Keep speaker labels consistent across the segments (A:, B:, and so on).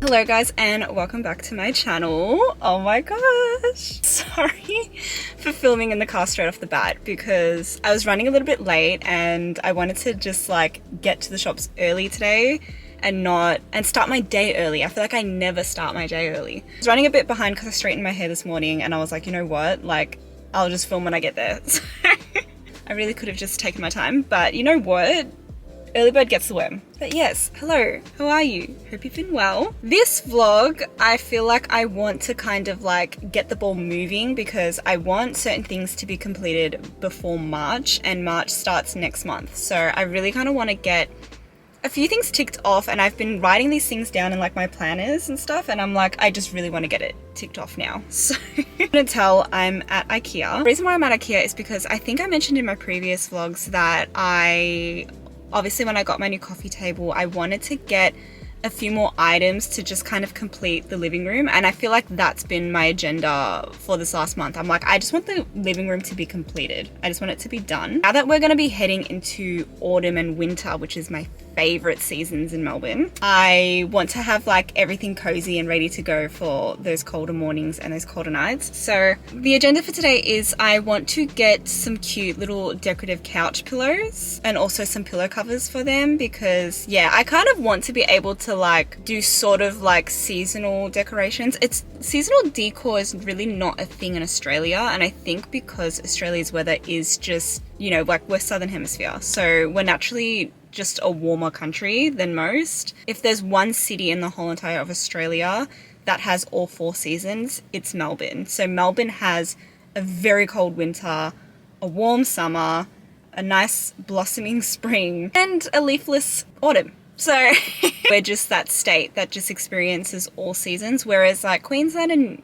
A: Hello guys and welcome back to my channel. Oh my gosh, sorry for filming in the car straight off the bat because I was running a little bit late and I wanted to just like get to the shops early today and start my day early. I feel like I never start my day early. I was running a bit behind because I straightened my hair this morning and I was like, you know what, like I'll just film when I get there. So I really could have just taken my time, but you know what? Early bird gets the worm. But yes, hello, how are you? Hope you've been well. This vlog, I feel like I want to kind of like get the ball moving because I want certain things to be completed before March, and March starts next month. So I really kind of want to get a few things ticked off, and I've been writing these things down in like my planners and stuff, and I'm like, I just really want to get it ticked off now. So I'm gonna tell I'm at Ikea. The reason why I'm at Ikea is because I think I mentioned in my previous vlogs that obviously when I got my new coffee table, I wanted to get a few more items to just kind of complete the living room, and I feel like that's been my agenda for this last month. I'm like, I just want the living room to be completed. I just want it to be done. Now that we're going to be heading into autumn and winter, which is my favorite seasons in Melbourne, I want to have like everything cozy and ready to go for those colder mornings and those colder nights. So the agenda for today is I want to get some cute little decorative couch pillows and also some pillow covers for them because yeah, I kind of want to be able to like do sort of like seasonal decorations. Seasonal decor is really not a thing in Australia, and I think because Australia's weather is just, you know, like we're southern hemisphere, so we're naturally just a warmer country than most. If there's one city in the whole entire of Australia that has all 4 seasons, it's Melbourne. So Melbourne has a very cold winter, a warm summer, a nice blossoming spring, and a leafless autumn. So we're just that state that just experiences all seasons, whereas like Queensland and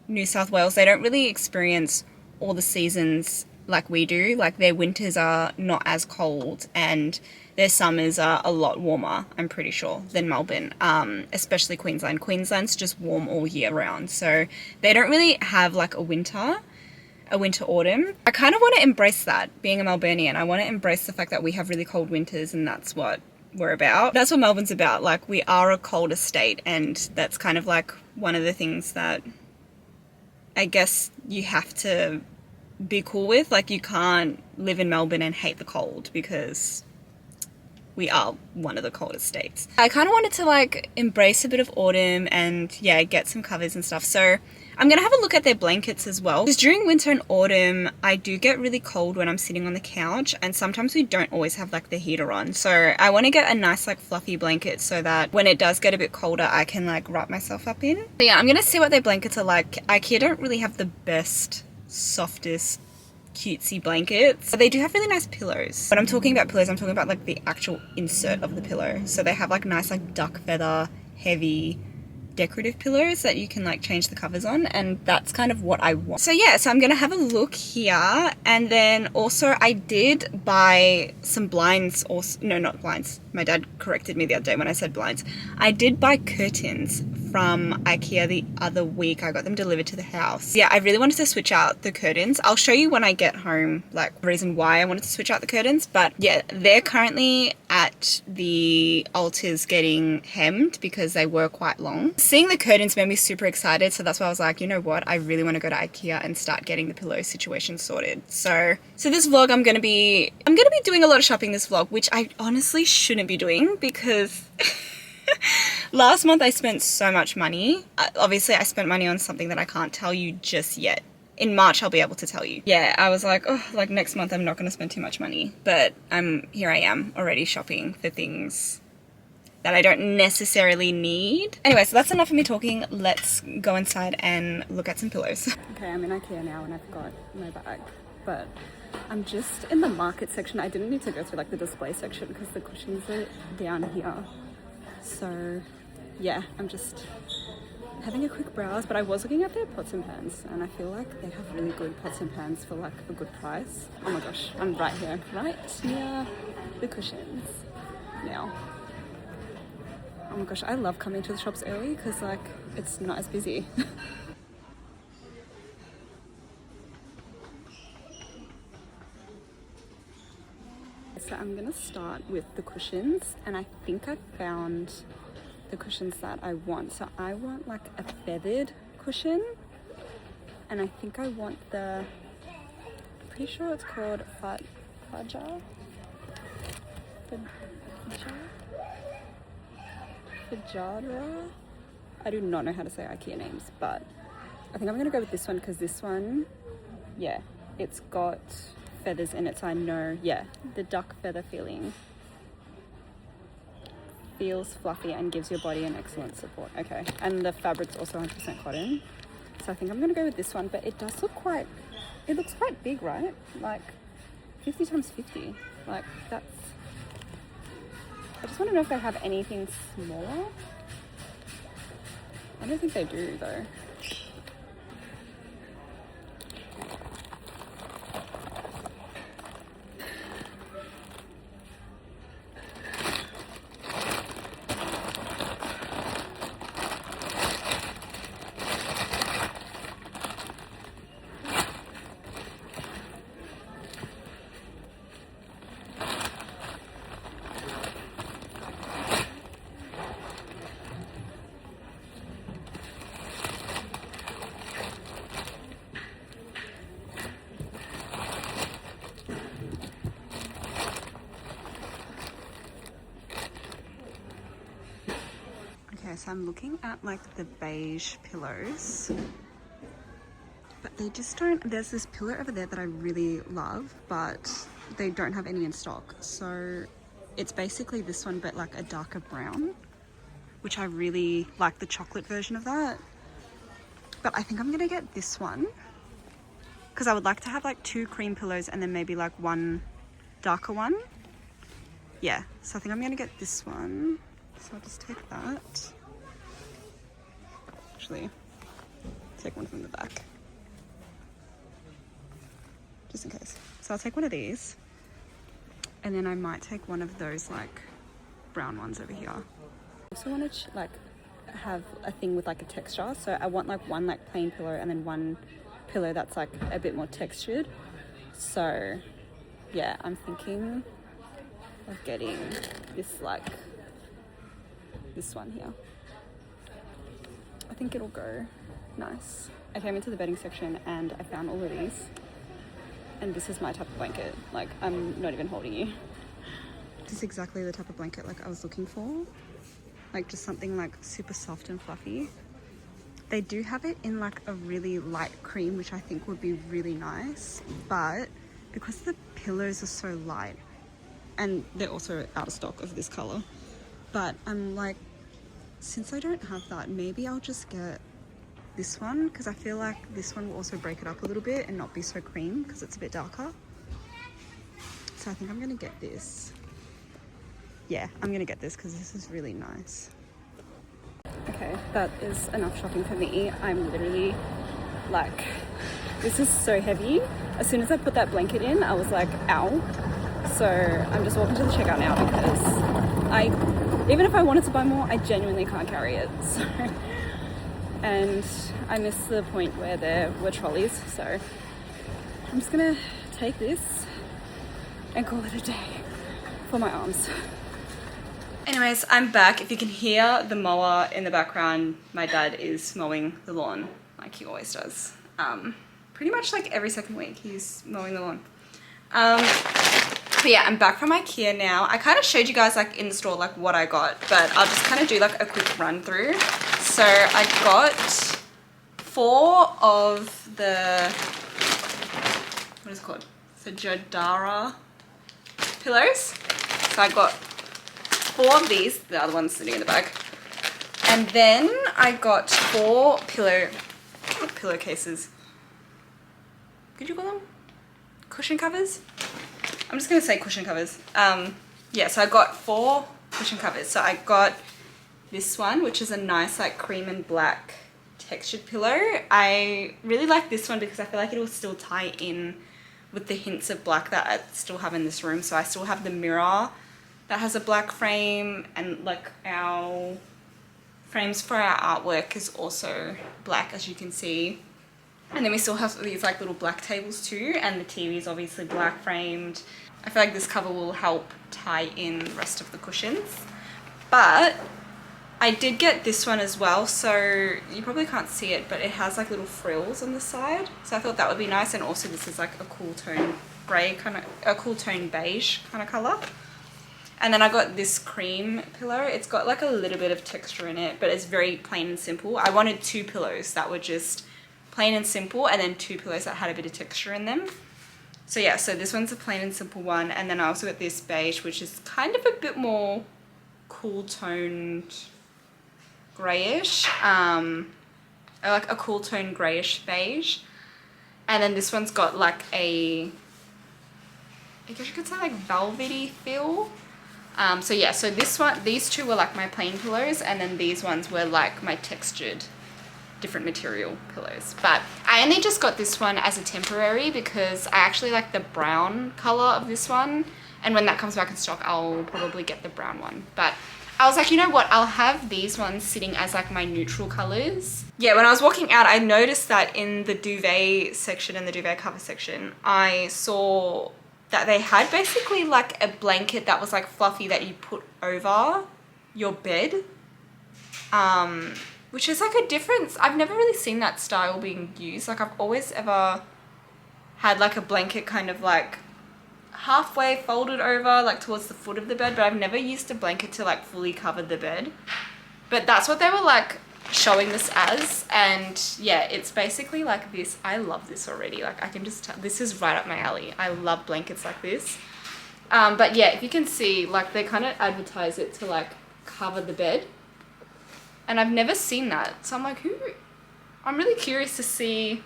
A: New South Wales, they don't really experience all the seasons like we do. Like their winters are not as cold and their summers are a lot warmer, I'm pretty sure, than Melbourne, especially Queensland. Queensland's just warm all year round, so they don't really have like a winter autumn. I kind of want to embrace that, being a Melburnian. I want to embrace the fact that we have really cold winters, and that's what we're about. That's what Melbourne's about. Like, we are a colder state, and that's kind of like one of the things that I guess you have to be cool with. Like, you can't live in Melbourne and hate the cold because we are one of the coldest states. I kind of wanted to like embrace a bit of autumn and yeah, get some covers and stuff. So I'm gonna have a look at their blankets as well, because during winter and autumn I do get really cold when I'm sitting on the couch, and sometimes we don't always have like the heater on. So I want to get a nice like fluffy blanket so that when it does get a bit colder I can like wrap myself up in. But yeah, I'm gonna see what their blankets are like. Ikea don't really have the best, softest, cutesy blankets, but they do have really nice pillows. When I'm talking about pillows, I'm talking about like the actual insert of the pillow. So they have like nice like duck feather heavy decorative pillows that you can like change the covers on, and that's kind of what I want. So yeah, so I'm gonna have a look here, and then also I did buy some blinds. Also, no, not blinds, my dad corrected me the other day when I said blinds. I did buy curtains from Ikea the other week. I got them delivered to the house. Yeah, I really wanted to switch out the curtains. I'll show you when I get home like the reason why I wanted to switch out the curtains, but yeah, they're currently at the altars getting hemmed because they were quite long. Seeing the curtains made me super excited, so that's why I was like, you know what, I really want to go to Ikea and start getting the pillow situation sorted. So this vlog, I'm gonna be doing a lot of shopping this vlog, which I honestly shouldn't be doing because last month I spent so much money. Obviously I spent money on something that I can't tell you just yet. In March I'll be able to tell you. Yeah, I was like, oh, like next month I'm not going to spend too much money, but here I am already shopping for things that I don't necessarily need. Anyway, so that's enough of me talking. Let's go inside and look at some pillows. Okay, I'm in Ikea now and I've got my bag, but I'm just in the market section. I didn't need to go through like the display section because the cushions are down here. So yeah, I'm just having a quick browse, but I was looking at their pots and pans and I feel like they have really good pots and pans for like a good price. Oh my gosh, I'm right here, right near the cushions now. Oh my gosh, I love coming to the shops early because like it's not as busy. So I'm gonna start with the cushions, and I think I found the cushions that I want. So I want like a feathered cushion, and I think I want the, pretty sure it's called Fajara. I do not know how to say IKEA names, but I think I'm gonna go with this one because this one, yeah, it's got feathers in it, so I know, yeah, the duck feather feeling. Feels fluffy and gives your body an excellent support. Okay, and the fabric's also 100% cotton. So I think I'm gonna go with this one, but it does look quite, it looks quite big, right? Like 50 times 50, like that's, I just wanna know if they have anything smaller. I don't think they do though. Okay, so I'm looking at like the beige pillows, but they just don't, there's this pillow over there that I really love, but they don't have any in stock. So it's basically this one, but like a darker brown, which I really like, the chocolate version of that. But I think I'm gonna get this one because I would like to have like 2 cream pillows and then maybe like 1 darker one. Yeah, so I think I'm gonna get this one. So I'll just take that. Actually, take one from the back, just in case. So I'll take one of these, and then I might take one of those like brown ones over here. I also want to like have a thing with like a texture. So I want like one like plain pillow and then one pillow that's like a bit more textured. So yeah, I'm thinking of getting this like this one here. I think it'll go nice. I came into the bedding section and I found all of these, and this is my type of blanket. Like, I'm not even holding you. This is exactly the type of blanket like I was looking for. Like just something like super soft and fluffy. They do have it in like a really light cream, which I think would be really nice, but because the pillows are so light, and they're also out of stock of this color, but I'm like, since I don't have that, maybe I'll just get this one, because I feel like this one will also break it up a little bit and not be so cream because it's a bit darker. So I think I'm gonna get this. Yeah, I'm gonna get this because this is really nice. Okay, that is enough shopping for me. I'm literally like, this is so heavy. As soon as I put that blanket in, I was like, ow. So I'm just walking to the checkout now because even if I wanted to buy more, I genuinely can't carry it. So, and I missed the point where there were trolleys. So I'm just gonna take this and call it a day for my arms. Anyways, I'm back. If you can hear the mower in the background, my dad is mowing the lawn like he always does. Pretty much like every second week he's mowing the lawn. But yeah, I'm back from Ikea now. I kind of showed you guys like in the store like what I got, but I'll just kind of do like a quick run through. So I got 4 of the, what is it called? The Jodara pillows. So I got 4 of these, the other one's sitting in the bag. And then I got 4 pillowcases. Could you call them? Cushion covers? I'm just gonna say cushion covers. Yeah, so I got 4 cushion covers. So I got this one, which is a nice like cream and black textured pillow. I really like this one because I feel like it will still tie in with the hints of black that I still have in this room. So I still have the mirror that has a black frame, and like our frames for our artwork is also black, as you can see. And then we still have these like little black tables too, and the TV is obviously black framed. I feel like this cover will help tie in the rest of the cushions. But I did get this one as well, so you probably can't see it, but it has like little frills on the side. So I thought that would be nice, and also this is like a cool tone grey kind of, a cool tone beige kind of colour. And then I got this cream pillow. It's got like a little bit of texture in it, but it's very plain and simple. I wanted 2 pillows that were just plain and simple, and then 2 pillows that had a bit of texture in them. So yeah, so this one's a plain and simple one, and then I also got this beige, which is kind of a bit more cool toned grayish, like a cool tone grayish beige. And then this one's got like a, I guess you could say like velvety feel. So yeah, so this one, these 2 were like my plain pillows, and then these ones were like my textured different material pillows. But I only just got this one as a temporary because I actually like the brown color of this one, and when that comes back in stock I'll probably get the brown one. But I was like, you know what, I'll have these ones sitting as like my neutral colors. Yeah, when I was walking out I noticed that in the duvet section and the duvet cover section I saw that they had basically like a blanket that was like fluffy that you put over your bed, which is like a difference. I've never really seen that style being used. Like I've always ever had like a blanket kind of like halfway folded over like towards the foot of the bed, but I've never used a blanket to like fully cover the bed. But that's what they were like showing this as, and yeah, it's basically like this. I love this already. Like I can just tell this is right up my alley. I love blankets like this. But yeah, if you can see, like they kind of advertise it to like cover the bed, and I've never seen that, so I'm like, I'm really curious to see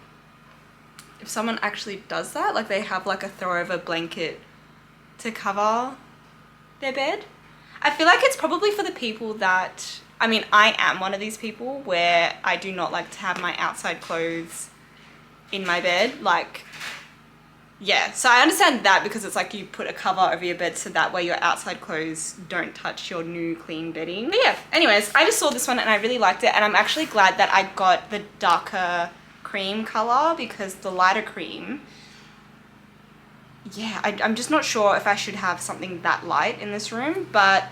A: if someone actually does that. Like they have like a throw over blanket to cover their bed. I feel like it's probably for the people that, I mean, I am one of these people where I do not like to have my outside clothes in my bed. Like, yeah, so I understand that because it's like you put a cover over your bed so that way your outside clothes don't touch your new clean bedding. But yeah, anyways, I just saw this one and I really liked it, and I'm actually glad that I got the darker cream color because the lighter cream, yeah, I'm just not sure if I should have something that light in this room. But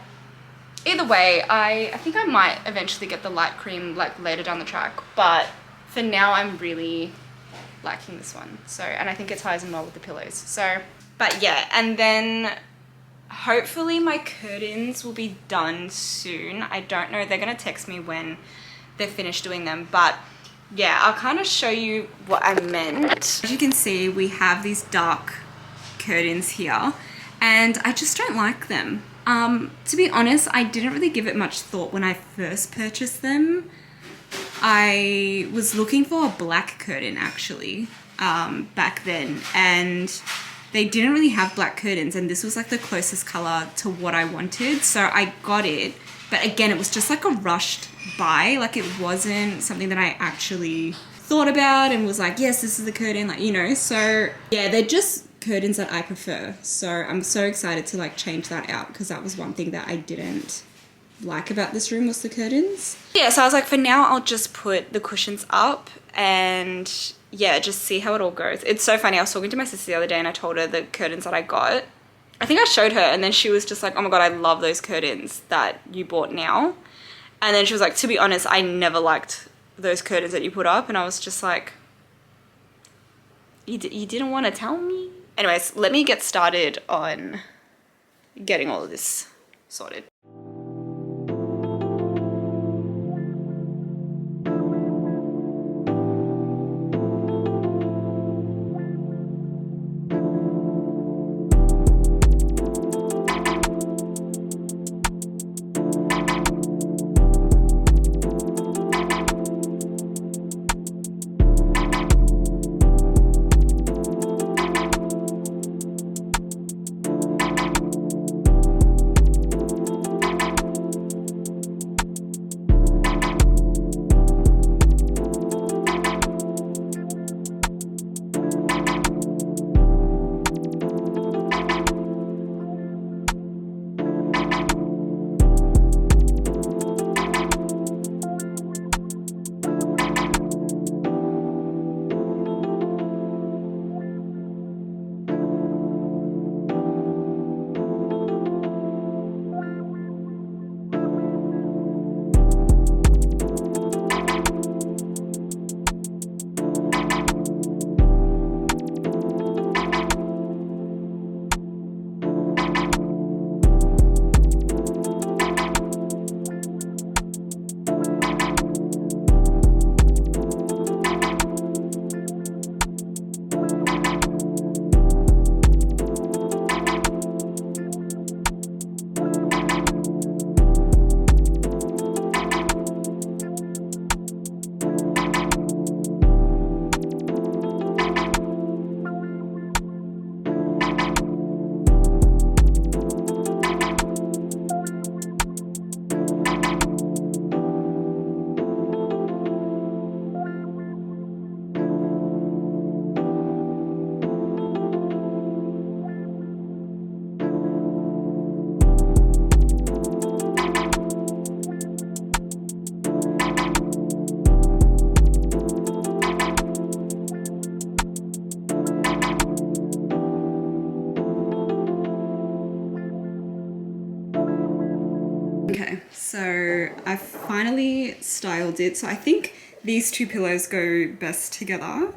A: either way, I think I might eventually get the light cream like later down the track, but for now I'm really liking this one. So, and I think it ties in well with the pillows. So, but yeah, and then hopefully my curtains will be done soon. I don't know, they're gonna text me when they're finished doing them, but yeah, I'll kind of show you what I meant. As you can see, we have these dark curtains here, and I just don't like them. To be honest, I didn't really give it much thought when I first purchased them. I was looking for a black curtain actually, back then, and they didn't really have black curtains, and this was like the closest color to what I wanted, so I got it. But again, it was just like a rushed buy. Like it wasn't something that I actually thought about and was like, yes, this is the curtain, like, you know. So yeah, they're just curtains that I prefer. So I'm so excited to like change that out, because that was one thing that I didn't like about this room was the curtains. Yeah, so I was like, for now I'll just put the cushions up and yeah, just see how it all goes. It's so funny, I was talking to my sister the other day and I told her the curtains that I got. I think I showed her, and then she was just like, oh my god, I love those curtains that you bought now. And then she was like, to be honest, I never liked those curtains that you put up. And I was just like, you didn't want to tell me? Anyways, let me get started on getting all of this sorted. So I finally styled it. So I think these two pillows go best together.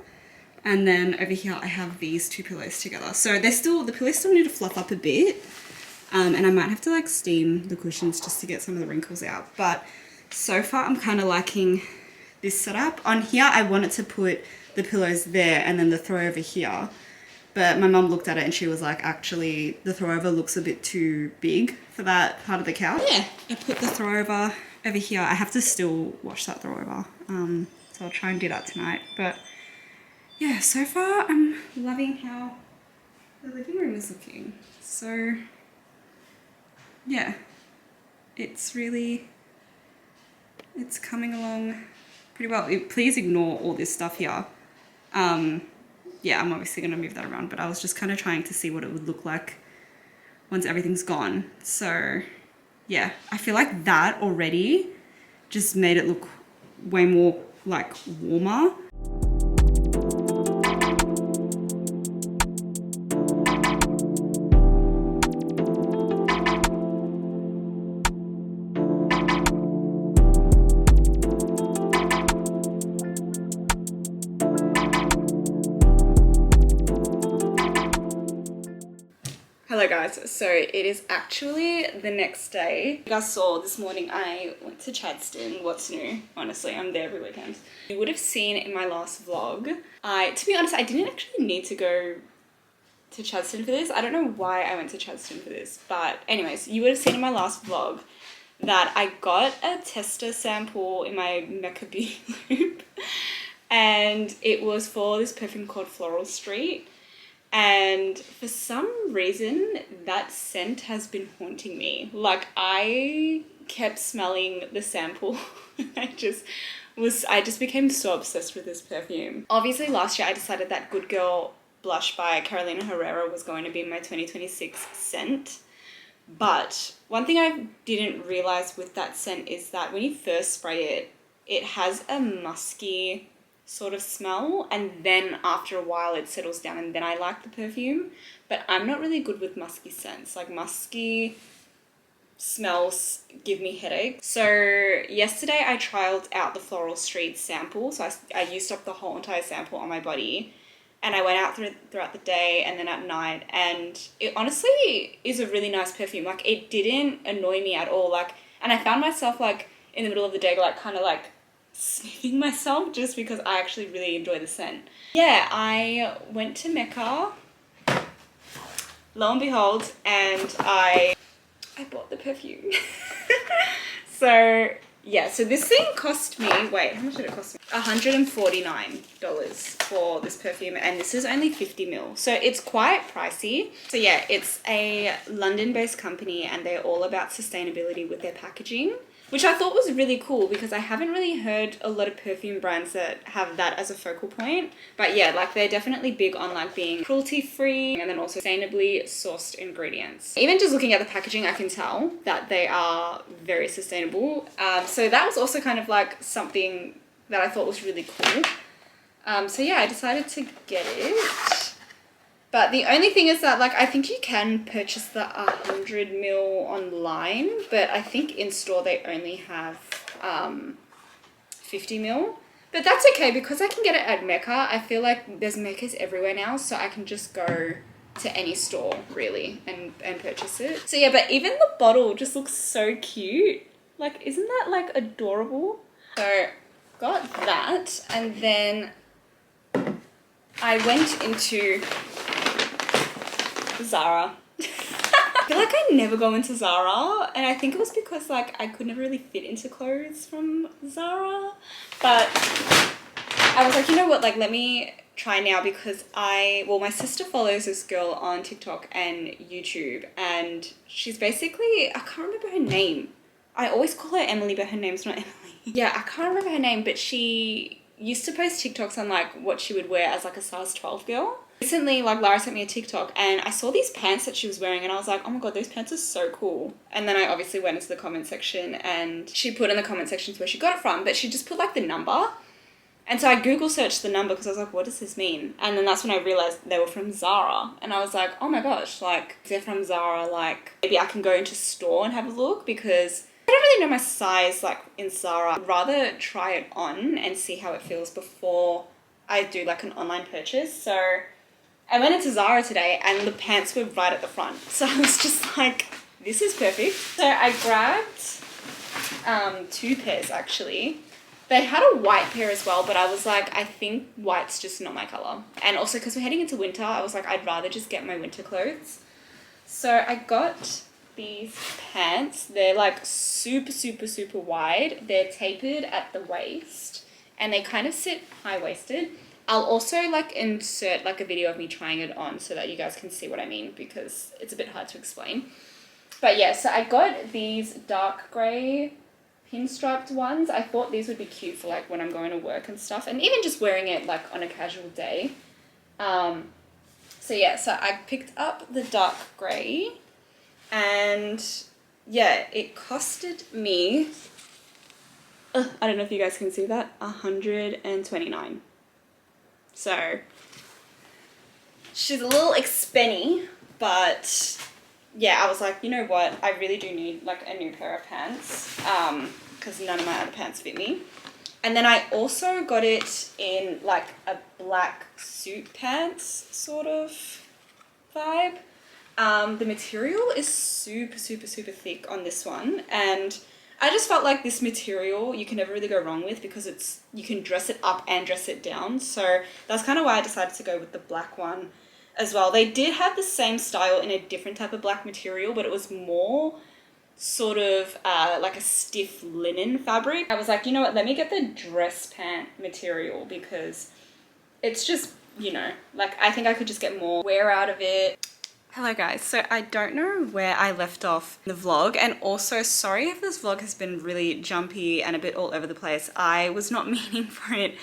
A: And then over here I have these two pillows together. So the pillows still need to fluff up a bit. And I might have to like steam the cushions just to get some of the wrinkles out. But so far I'm kind of liking this setup. On here I wanted to put the pillows there and then the throw over here. But my mum looked at it and she was like, actually the throw over looks a bit too big for that part of the couch. Yeah, I put the throw over here. I have to still wash that throw over. So I'll try and do that tonight. But yeah, so far I'm loving how the living room is looking. So yeah, it's coming along pretty well. Please ignore all this stuff here. Yeah, I'm obviously going to move that around, but I was just kind of trying to see what it would look like once everything's gone. So yeah, I feel like that already just made it look way more like warmer. Hello guys, so it is actually the next day. You guys saw this morning I went to Chadstone. What's new? Honestly, I'm there every weekend. You would have seen in my last vlog, to be honest, I didn't actually need to go to Chadstone for this. I don't know why I went to Chadstone for this, but anyways, you would have seen in my last vlog that I got a tester sample in my Mecca loop and it was for this perfume called Floral Street. And for some reason, that scent has been haunting me. Like, I kept smelling the sample. I just became so obsessed with this perfume. Obviously, last year I decided that Good Girl Blush by Carolina Herrera was going to be my 2026 scent. But one thing I didn't realize with that scent is that when you first spray it, it has a musky sort of smell, and then after a while it settles down and then I like the perfume. But I'm not really good with musky scents. Like, musky smells give me headaches. So yesterday I trialed out the Floral Street sample. So I used up the whole entire sample on my body and I went out throughout the day and then at night, and it honestly is a really nice perfume. Like, it didn't annoy me at all. Like, and I found myself like in the middle of the day like kind of like sniffing myself just because I actually really enjoy the scent. Yeah, I went to Mecca, lo and behold, and I bought the perfume. So yeah, so this thing cost me, wait, how much did it cost me? $149 for this perfume, and this is only 50ml, so it's quite pricey. So yeah, it's a London-based company and they're all about sustainability with their packaging, which I thought was really cool because I haven't really heard a lot of perfume brands that have that as a focal point. But yeah, like, they're definitely big on like being cruelty-free and then also sustainably sourced ingredients. Even just looking at the packaging, I can tell that they are very sustainable. So that was also kind of like something that I thought was really cool. So yeah, I decided to get it. But the only thing is that, like, I think you can purchase the 100ml online, but I think in store they only have 50ml. But that's okay because I can get it at Mecca. I feel like there's Meccas everywhere now, so I can just go to any store really and purchase it. So yeah, but even the bottle just looks so cute. Like, isn't that like adorable? So got that, and then I went into Zara. I feel like I never go into Zara, and I think it was because like I could never really fit into clothes from Zara, but I was like, you know what, like, let me try now because my sister follows this girl on TikTok and YouTube, and she's basically, I can't remember her name. I always call her Emily, but her name's not Emily. Yeah, I can't remember her name, but she used to post TikToks on like what she would wear as like a size 12 girl. Recently, like, Lara sent me a TikTok and I saw these pants that she was wearing and I was like, oh my god, those pants are so cool. And then I obviously went into the comment section and she put in the comment sections where she got it from, but she just put like the number. And so I Google searched the number because I was like, what does this mean? And then that's when I realized they were from Zara. And I was like, oh my gosh, like, if they're from Zara, like, maybe I can go into store and have a look, because I don't really know my size like in Zara. I'd rather try it on and see how it feels before I do like an online purchase. So I went into Zara today and the pants were right at the front. So I was just like, this is perfect. So I grabbed 2 pairs actually. They had a white pair as well, but I was like, I think white's just not my color. And also because we're heading into winter, I was like, I'd rather just get my winter clothes. So I got these pants. They're like super, super, super wide. They're tapered at the waist and they kind of sit high-waisted. I'll also like insert like a video of me trying it on so that you guys can see what I mean because it's a bit hard to explain. But yeah, so I got these dark grey pinstriped ones. I thought these would be cute for like when I'm going to work and stuff, and even just wearing it like on a casual day. So yeah, so I picked up the dark grey, and yeah, it costed me, I don't know if you guys can see that, $129. So she's a little expenny, but yeah, I was like, you know what, I really do need like a new pair of pants because none of my other pants fit me. And then I also got it in like a black suit pants sort of vibe. The material is super, super, super thick on this one, and I just felt like this material you can never really go wrong with because you can dress it up and dress it down. So that's kind of why I decided to go with the black one as well. They did have the same style in a different type of black material, but it was more sort of like a stiff linen fabric. I was like, you know what, let me get the dress pant material because it's just, you know, like I think I could just get more wear out of it. Hello guys, so I don't know where I left off in the vlog, and also sorry if this vlog has been really jumpy and a bit all over the place. I was not meaning for it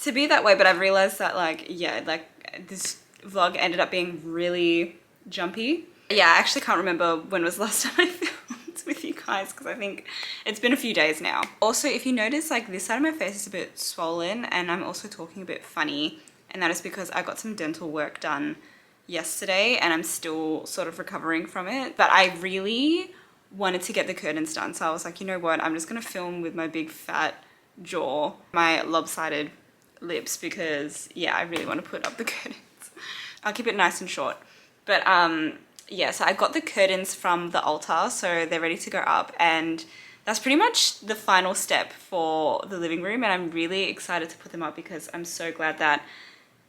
A: to be that way, but I've realized that like, yeah, like this vlog ended up being really jumpy. Yeah, I actually can't remember when was the last time I filmed with you guys because I think it's been a few days now. Also, if you notice, like this side of my face is a bit swollen and I'm also talking a bit funny, and that is because I got some dental work done yesterday and I'm still sort of recovering from it. But I really wanted to get the curtains done, so I was like, you know what, I'm just gonna film with my big fat jaw, my lopsided lips, because yeah, I really want to put up the curtains. I'll keep it nice and short. But yeah, so I got the curtains from the altar, so they're ready to go up, and that's pretty much the final step for the living room, and I'm really excited to put them up because I'm so glad that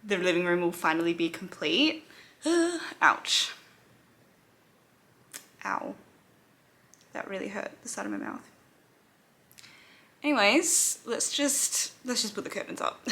A: the living room will finally be complete. Ouch. Ow. That really hurt the side of my mouth. Anyways, let's just put the curtains up.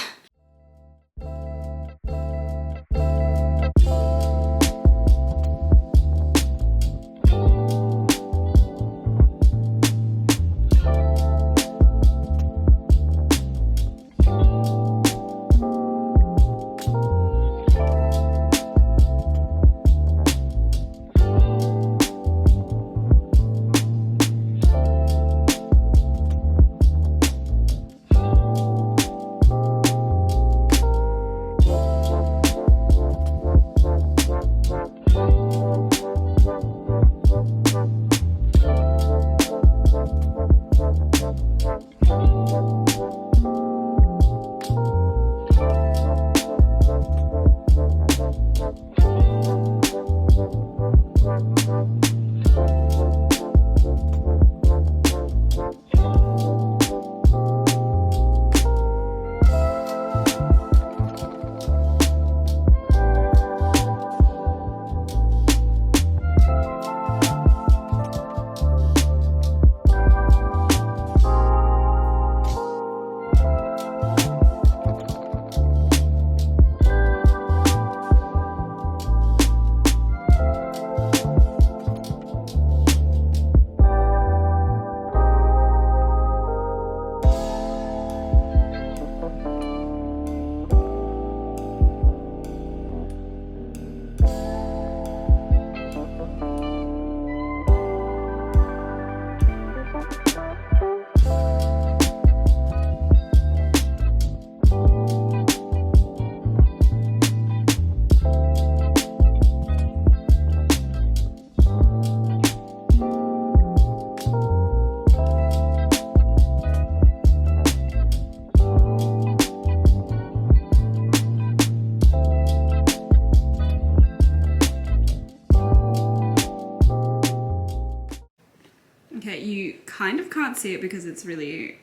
A: Okay, you kind of can't see it because it's really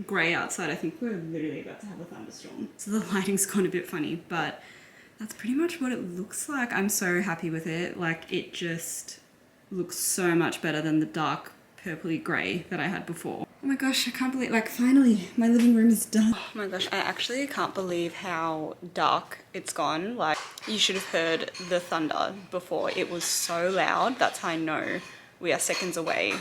A: grey outside. I think we're literally about to have a thunderstorm. So the lighting's gone a bit funny, but that's pretty much what it looks like. I'm so happy with it. Like, it just looks so much better than the dark purpley grey that I had before. Oh my gosh, I can't believe, like, finally my living room is done. Oh my gosh, I actually can't believe how dark it's gone. Like, you should have heard the thunder before. It was so loud. That's how I know we are seconds away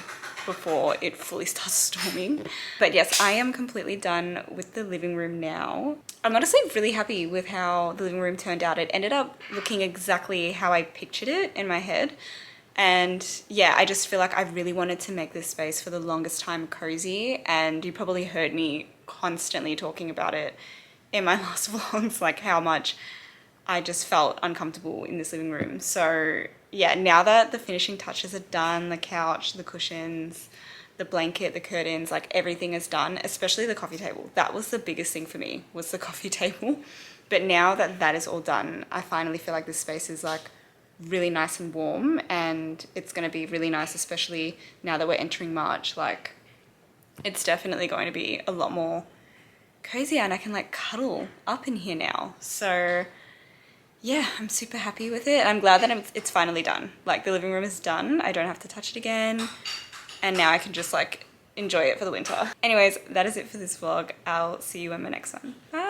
A: before it fully starts storming. But yes, I am completely done with the living room now. I'm honestly really happy with how the living room turned out. It ended up looking exactly how I pictured it in my head. And yeah, I just feel like I really wanted to make this space for the longest time cozy, and you probably heard me constantly talking about it in my last vlogs, like how much I just felt uncomfortable in this living room. So yeah, now that the finishing touches are done, the couch, the cushions, the blanket, the curtains, like everything is done, especially the coffee table. That was the biggest thing for me, was the coffee table. But now that that is all done, I finally feel like this space is like really nice and warm, and it's going to be really nice, especially now that we're entering March. Like, it's definitely going to be a lot more cozy, and I can like cuddle up in here now. So yeah, I'm super happy with it. I'm glad that it's finally done. Like, the living room is done. I don't have to touch it again. And now I can just like enjoy it for the winter. Anyways, that is it for this vlog. I'll see you in my next one. Bye.